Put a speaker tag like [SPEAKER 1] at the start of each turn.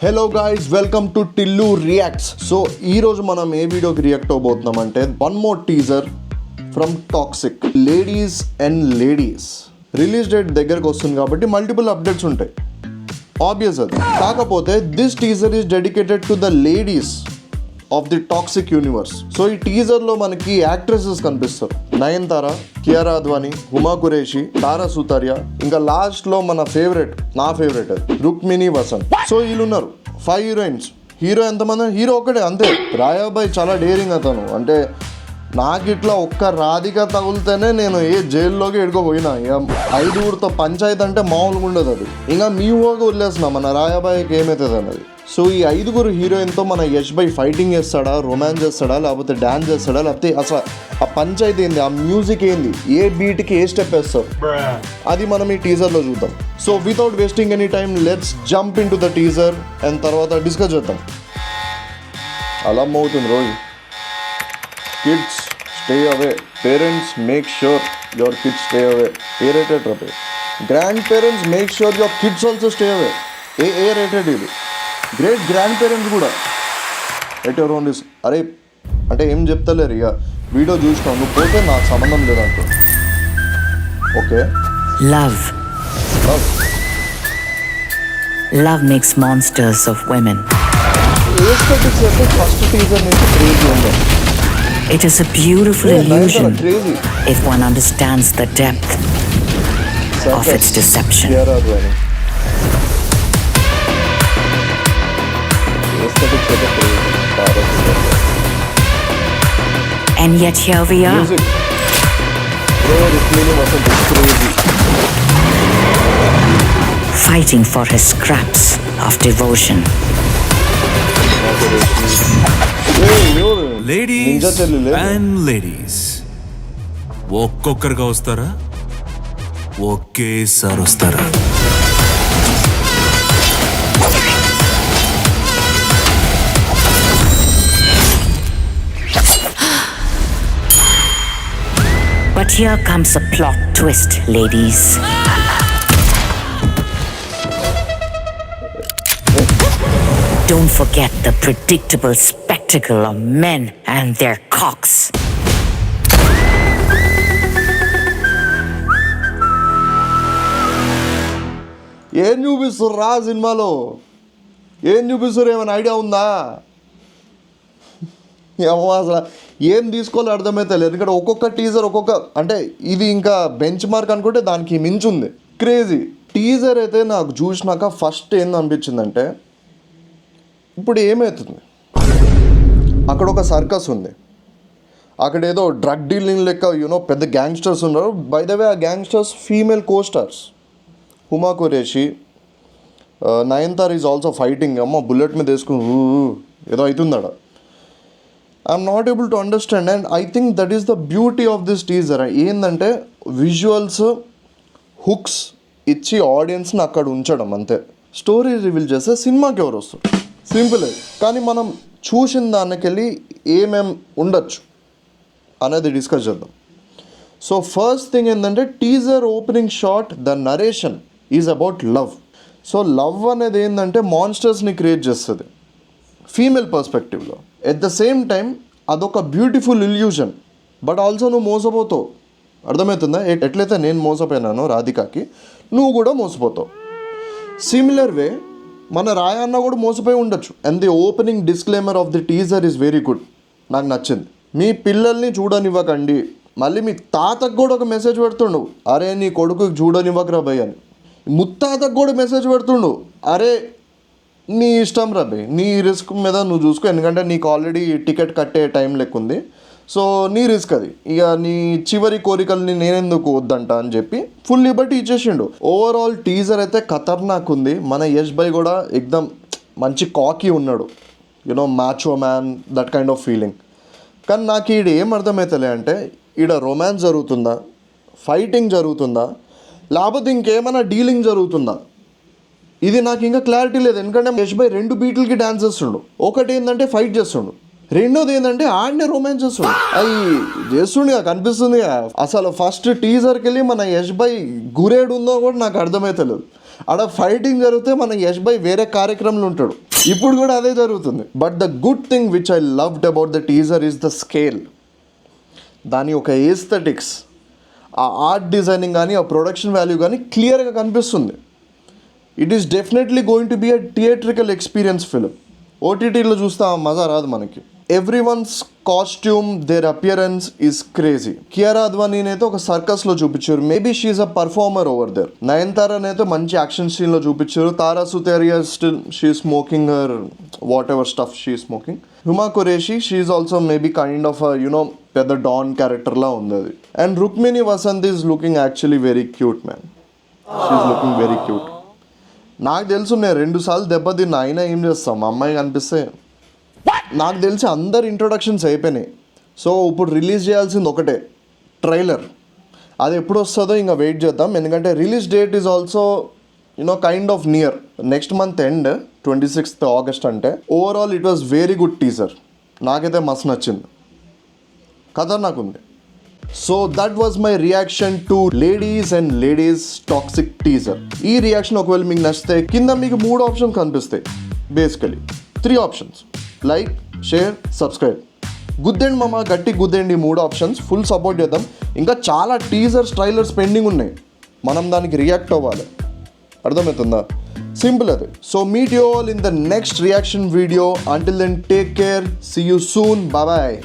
[SPEAKER 1] Hello guys, welcome to Tillu reacts. So ఈరోజు మనం ఏ వీడియోకి రియాక్ట్ అవబోతున్నాం అంటే one more teaser from toxic. Ladies and ladies release date దగ్గరకు వస్తుంది కాబట్టి మల్టిపుల్ అప్డేట్స్ ఉంటాయి, ఆబ్వియస్ అది. కాకపోతే this teaser is dedicated to the ladies of the toxic universe. So ఈ టీజర్లో మనకి యాక్ట్రెసెస్ కనిపిస్తారు. నయనతార, కియారా అద్వానీ, హుమా కురేషి, తారా సుతారియా, ఇంకా లాస్ట్లో మన నా ఫేవరెట్ రుక్మిణి వసంత్. సో వీళ్ళు ఉన్నారు 5 హీరోయిన్స్. హీరో ఎంతమంది? హీరో ఒకటే, అంతే. రాయాబాయ్ చాలా డేరింగ్ అతను. అంటే నాకు ఇట్లా ఒక్క రాధిక తగులితేనే నేను ఏ జైల్లోకి ఎడుకోపోయినా. ఇక 5 పంచాయతీ అంటే మామూలుగా ఉండదు అది. ఇంకా మీ ఊగా వదిలేస్తున్నా మన రాయాబాయికి ఏమవుతుంది అన్నది. సో ఈ 5 హీరోయిన్తో మన యష్ భాయ్ ఫైటింగ్ చేస్తాడా, రొమాన్స్ చేస్తాడా, లేకపోతే డాన్స్ చేస్తాడా, లేకపోతే అసలు ఆ పంచాయతీ ఏంది, ఆ మ్యూజిక్ ఏంది, ఏ బీట్కి ఏ స్టెప్ వేస్తారు, అది మనం ఈ టీజర్లో చూద్దాం. So without wasting any time let's jump into the teaser and తర్వాత డిస్కస్ చేద్దాం. అలా అవుతుంది రోజు. Kids stay away, parents make sure your kids stay away. A rated రపే. Grandparents make sure your kids also stay away. A rated ఇది. Great grandparents కూడా at your own risk. అరే అంటే ఏం చెప్తలేరు, ఇక వీడియో చూసినావు, నువ్వు పోతే నాకు సంబంధం లేదంటూ. Okay,
[SPEAKER 2] Love makes monsters of women.
[SPEAKER 1] Aesthetics అయితే ఫస్ట్ టీజర్ నుంచి క్రేజీ ఉంది.
[SPEAKER 2] It is a beautiful illusion
[SPEAKER 1] crazy
[SPEAKER 2] if one understands the depth of its deception.
[SPEAKER 1] Aesthetics అయితే crazy.
[SPEAKER 2] And yet here we are.
[SPEAKER 1] Music Rukmini Vasanth crazy.
[SPEAKER 2] Fighting for his scraps of devotion.
[SPEAKER 3] Ladies and ladies ఒక్కొక్కరుగా వస్తారా, ఒకేసారి వస్తారా?
[SPEAKER 2] But here comes a plot twist, ladies. Don't forget the predictable spectacle of men and their cocks.
[SPEAKER 1] ఏం చూపిస్తారు రా సినిమాలో? ఏం చూపిస్తారు? ఏమైనా ఐడియా ఉందా? ఏమో అసలు ఏం తీసుకోవాలో అర్థమైతే లేదు. ఎందుకంటే ఒక్కొక్క టీజర్ అంటే ఇది ఇంకా బెంచ్ మార్క్ అనుకుంటే దానికి మించుంది. క్రేజీ టీజర్ అయితే నాకు చూసినాక ఫస్ట్ ఏందనిపించిందంటే, ఇప్పుడు ఏమవుతుంది, అక్కడ ఒక సర్కస్ ఉంది, అక్కడ ఏదో డ్రగ్ డీలింగ్ లెక్క పెద్ద గ్యాంగ్స్టర్స్ ఉన్నారు. బై ద వే ఆ gangsters female costars. Huma Qureshi, Nayanthara is also fighting. అమ్మ బుల్లెట్ మీద వేసుకుని ఏదో అవుతుందడ. I'm not able to understand. And I think that is the beauty of this teaser. ఏంటంటే విజువల్స్, హుక్స్ ఇచ్చి ఆడియన్స్ని అక్కడ ఉంచడం, అంతే. స్టోరీ రివీల్ చేస్తే సినిమాకి ఎవరు వస్తారు? సింపుల్. కానీ మనం చూసిన దానికెళ్ళి ఏమేం ఉండొచ్చు అనేది డిస్కస్ చేద్దాం. సో ఫస్ట్ థింగ్ ఏంటంటే, teaser opening shot, the narration is about love. So love అనేది ఏంటంటే మాన్స్టర్స్ని క్రియేట్ చేస్తుంది ఫీమేల్ పర్స్పెక్టివ్లో. ఎట్ ద సేమ్ టైం అదొక బ్యూటిఫుల్ ఇల్యూషన్. బట్ ఆల్సో నువ్వు మోసపోతావు, అర్థమవుతుందా? ఎట్లయితే నేను మోసపోయినానో రాధికాకి, నువ్వు కూడా మోసపోతావు. సిమిలర్ వే మన రాయన్న కూడా మోసపోయి ఉండొచ్చు. And the opening disclaimer of the teaser is very good, నాకు నచ్చింది. మీ పిల్లల్ని చూడనివ్వకండి. మళ్ళీ మీ తాతకు కూడా ఒక మెసేజ్ పెడుతుండు, అరే నీ కొడుకుకి చూడనివ్వకరా భయ్ అని. ముత్తాతకు కూడా మెసేజ్ పెడుతుండు, అరే నీ ఇష్టం రా భయ్, నీ రిస్క్ మీద నువ్వు చూసుకో, ఎందుకంటే నీకు ఆల్రెడీ టికెట్ కట్టే టైం లెక్క ఉంది. సో నీ రిస్క్ అది, ఇక నీ చివరి కోరికల్ని నేనెందుకు వద్దంట అని చెప్పి ఫుల్ లిబర్టీ ఇచ్చేసిండు. ఓవరాల్ టీజర్ అయితే ఖతర్నాక్ ఉంది. మన యష్ భాయ్ కూడా ఎక్దమ్ మంచి కాకీ ఉన్నాడు, macho man, that kind of feeling. కానీ నాకు ఈడ ఏం అర్థమవుతలే అంటే, ఈడ రొమాన్స్ జరుగుతుందా, ఫైటింగ్ జరుగుతుందా, లేకపోతే ఇంకేమైనా డీలింగ్ జరుగుతుందా, ఇది నాకు ఇంకా క్లారిటీ లేదు. ఎందుకంటే యష్ భాయ్ 2 బీట్లకి డ్యాన్స్ చేస్తుండు. ఒకటి ఏంటంటే ఫైట్ చేస్తుండు, రెండోది ఏంటంటే ఆడనే రొమాన్స్ చేస్తుండు. అది చేస్తుండగా కనిపిస్తుంది. అసలు ఫస్ట్ టీజర్కి వెళ్ళి మన యష్ భాయ్ గురేడు ఉందో కూడా నాకు అర్థమవుతలేదు. ఆడ ఫైటింగ్ జరిగితే మన యష్ భాయ్ వేరే కార్యక్రమంలో ఉంటాడు. ఇప్పుడు కూడా అదే జరుగుతుంది. But the good thing which I loved about the teaser is the scale. దాని ఒక ఏస్థెటిక్స్, ఆ ఆర్ట్ డిజైనింగ్ కానీ ఆ ప్రొడక్షన్ వాల్యూ కానీ క్లియర్గా కనిపిస్తుంది. It is definitely going to be a theatrical experience film. ఓటీటీలో చూస్తే ఆ మజా రాదు మనకి. Every one's costume, their appearance is crazy. Kiara అద్వానీని అయితే ఒక సర్కస్లో చూపించారు. Maybe she's a performer over there. నయన్తారాని అయితే మంచి యాక్షన్ సీన్లో చూపించారు. Tara Sutaria still she smoking her whatever stuff she smoking. Huma Qureshi she's also maybe kind of పెద్ద డాన్ క్యారెక్టర్లా ఉంది అది. And Rukmini Vasant is looking actually very cute man. She's looking very cute. నాకు తెలుసు నేను 2 సార్లు దెబ్బతిన్నా, అయినా ఏం చేస్తాం, మా అమ్మాయి కనిపిస్తే. నాకు తెలిసి అందరు ఇంట్రొడక్షన్స్ అయిపోయినాయి. సో ఇప్పుడు రిలీజ్ చేయాల్సింది ఒకటే, ట్రైలర్. అది ఎప్పుడు వస్తుందో ఇంకా వెయిట్ చేద్దాం. ఎందుకంటే release date is also kind of near. Next month end 26th August అంటే. Overall it was very good teaser. నాకైతే మస్తు నచ్చింది, ఖతర్నాక్ ఉంది. So that was my reaction to ladies and ladies toxic teaser. ఈ రియాక్షన్ ఒకవేళ మీకు నచ్చితే కింద మీకు 3 ఆప్షన్స్ కనిపిస్తాయి. Basically 3 options: like, share, subscribe. గుద్దేండి మామ, గట్టి గుద్దేండి. 3 ఆప్షన్స్ ఫుల్ సపోర్ట్ చేద్దాం. ఇంకా చాలా టీజర్స్, ట్రైలర్స్ పెండింగ్ ఉన్నాయి. మనం దానికి రియాక్ట్ అవ్వాలి. అర్థమవుతుందా? సింపుల్ అది. So meet you all in the next reaction video. Until then take care. See you soon. Bye.